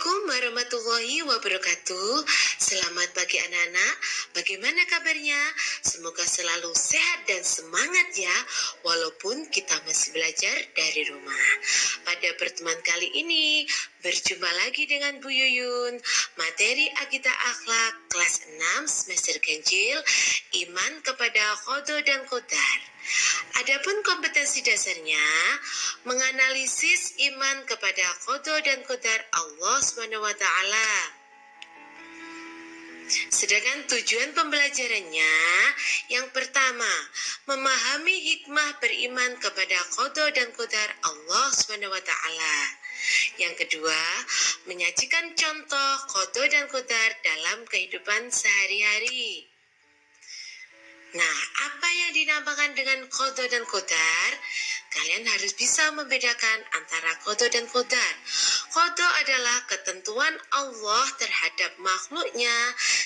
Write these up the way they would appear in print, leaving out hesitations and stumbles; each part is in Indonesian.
Assalamualaikum warahmatullahi wabarakatuh. Selamat pagi anak-anak. Bagaimana kabarnya? Semoga selalu sehat dan semangat ya, walaupun kita masih belajar dari rumah. Pada pertemuan kali ini, berjumpa lagi dengan Bu Yuyun. Materi Akida Akhlak kelas 6 semester ganjil, iman kepada Qada dan Qadar. Adapun kompetensi dasarnya, menganalisis iman kepada Qada dan Qadar Allah SWT. Sedangkan tujuan pembelajarannya, yang pertama, memahami hikmah beriman kepada Qada dan Qadar Allah SWT. Yang kedua, menyajikan contoh Qada dan Qadar dalam kehidupan sehari-hari. Nah, apa yang dinamakan dengan Qada dan Qadar? Kalian harus bisa membedakan antara Qada dan Qadar. Qada adalah ketentuan Allah terhadap makhluknya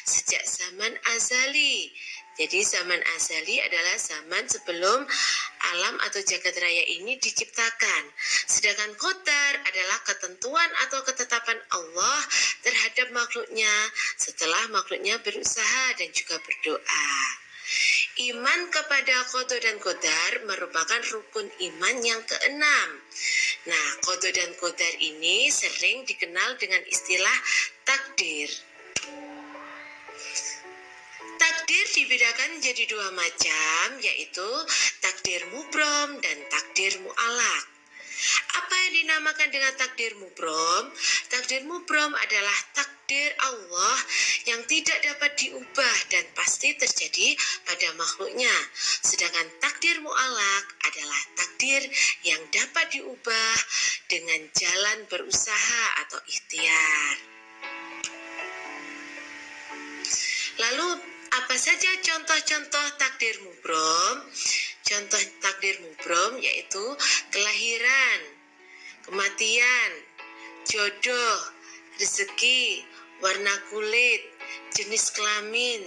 sejak zaman azali. Jadi zaman azali adalah zaman sebelum alam atau jagat raya ini diciptakan. Sedangkan Qadar adalah ketentuan atau ketetapan Allah terhadap makhluknya setelah makhluknya berusaha dan juga berdoa. Iman kepada Qada dan Qadar merupakan rukun iman yang keenam. Nah, Qada dan Qadar ini sering dikenal dengan istilah takdir. Takdir dibedakan menjadi dua macam, yaitu takdir mubrom dan takdir mu'alaq. Apa yang dinamakan dengan takdir mubrom? Takdir mubrom adalah takdir Allah yang tidak dapat diubah dan pasti terjadi pada makhluknya. Sedangkan takdir mu'alaq adalah takdir yang dapat diubah dengan jalan berusaha atau ikhtiar. Lalu apa saja contoh-contoh takdir mubrom? Contoh takdir mubrom yaitu kelahiran, kematian, jodoh, rezeki, warna kulit, jenis kelamin.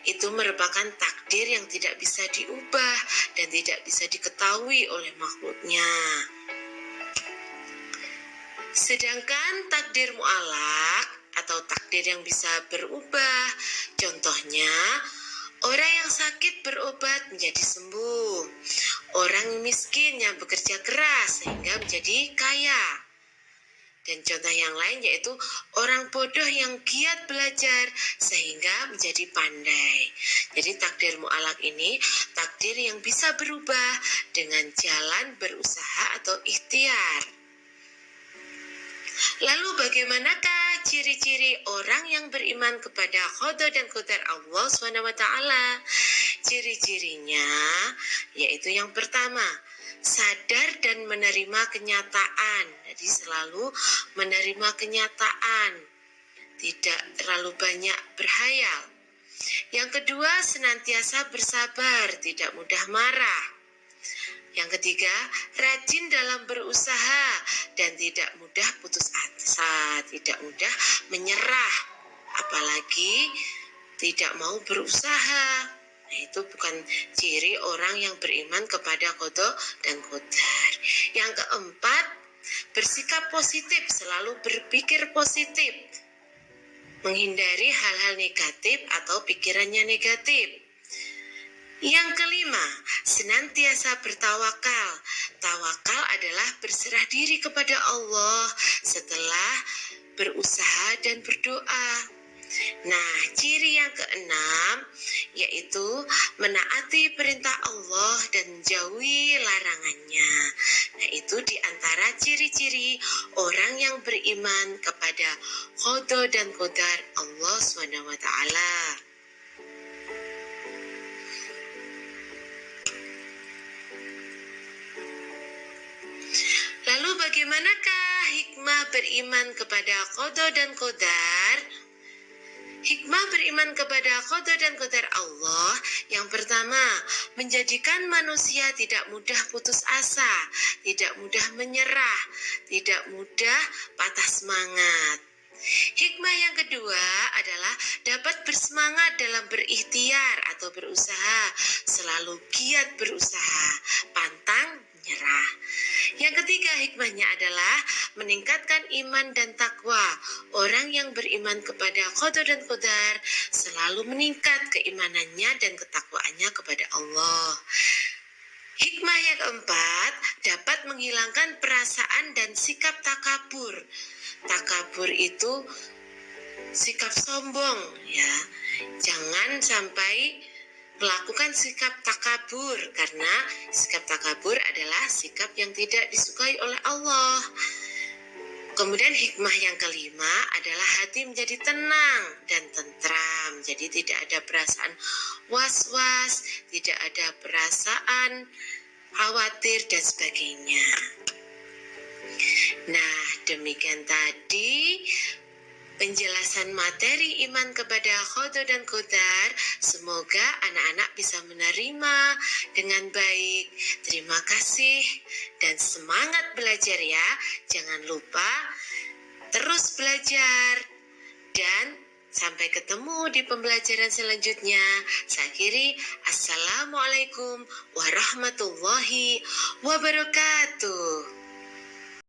Itu merupakan takdir yang tidak bisa diubah dan tidak bisa diketahui oleh makhluknya. Sedangkan takdir mu'alaq atau takdir yang bisa berubah, contohnya orang yang sakit berobat menjadi sembuh, orang miskin yang bekerja keras sehingga menjadi kaya. Dan contoh yang lain yaitu orang bodoh yang giat belajar sehingga menjadi pandai. Jadi takdir mu'alaq ini takdir yang bisa berubah dengan jalan berusaha atau ikhtiar. Lalu bagaimanakah ciri-ciri orang yang beriman kepada Qada dan Qadar Allah SWT? Ciri-cirinya yaitu yang pertama, sadar dan menerima kenyataan. Jadi selalu menerima kenyataan, tidak terlalu banyak berhayal. Yang kedua, senantiasa bersabar, tidak mudah marah. Yang ketiga, rajin dalam berusaha dan tidak mudah putus asa, tidak mudah menyerah, apalagi tidak mau berusaha. Nah, itu bukan ciri orang yang beriman kepada Qada dan Qadar. Yang keempat, bersikap positif, selalu berpikir positif, menghindari hal-hal negatif atau pikirannya negatif. Yang kelima, senantiasa bertawakal. Tawakal adalah berserah diri kepada Allah setelah berusaha dan berdoa. Nah, ciri yang keenam yaitu menaati perintah Allah dan menjauhi larangannya. Nah, itu diantara ciri-ciri orang yang beriman kepada Qada dan Qadar Allah SWT. Lalu bagaimanakah hikmah beriman kepada Qada dan Qadar? Hikmah beriman kepada Qada dan Qadar Allah, yang pertama, menjadikan manusia tidak mudah putus asa, tidak mudah menyerah, tidak mudah patah semangat. Hikmah yang kedua adalah dapat bersemangat dalam berikhtiar atau berusaha, selalu giat berusaha, pantang menyerah. Yang ketiga hikmahnya adalah meningkatkan iman dan takwa. Orang yang beriman kepada qada dan qadar selalu meningkat keimanannya dan ketakwaannya kepada Allah. Hikmah yang keempat, dapat menghilangkan perasaan dan sikap takabur. Takabur itu sikap sombong, ya. Jangan sampai melakukan sikap takabur, karena sikap takabur adalah sikap yang tidak disukai oleh Allah. Kemudian hikmah yang kelima adalah hati menjadi tenang dan tentram. Jadi tidak ada perasaan was-was, tidak ada perasaan khawatir dan sebagainya. Nah, demikian tadi penjelasan materi iman kepada qada dan qadar. Semoga anak-anak bisa menerima dengan baik. Terima kasih dan semangat belajar ya. Jangan lupa terus belajar dan sampai ketemu di pembelajaran selanjutnya. Saya akhiri, Assalamualaikum warahmatullahi wabarakatuh.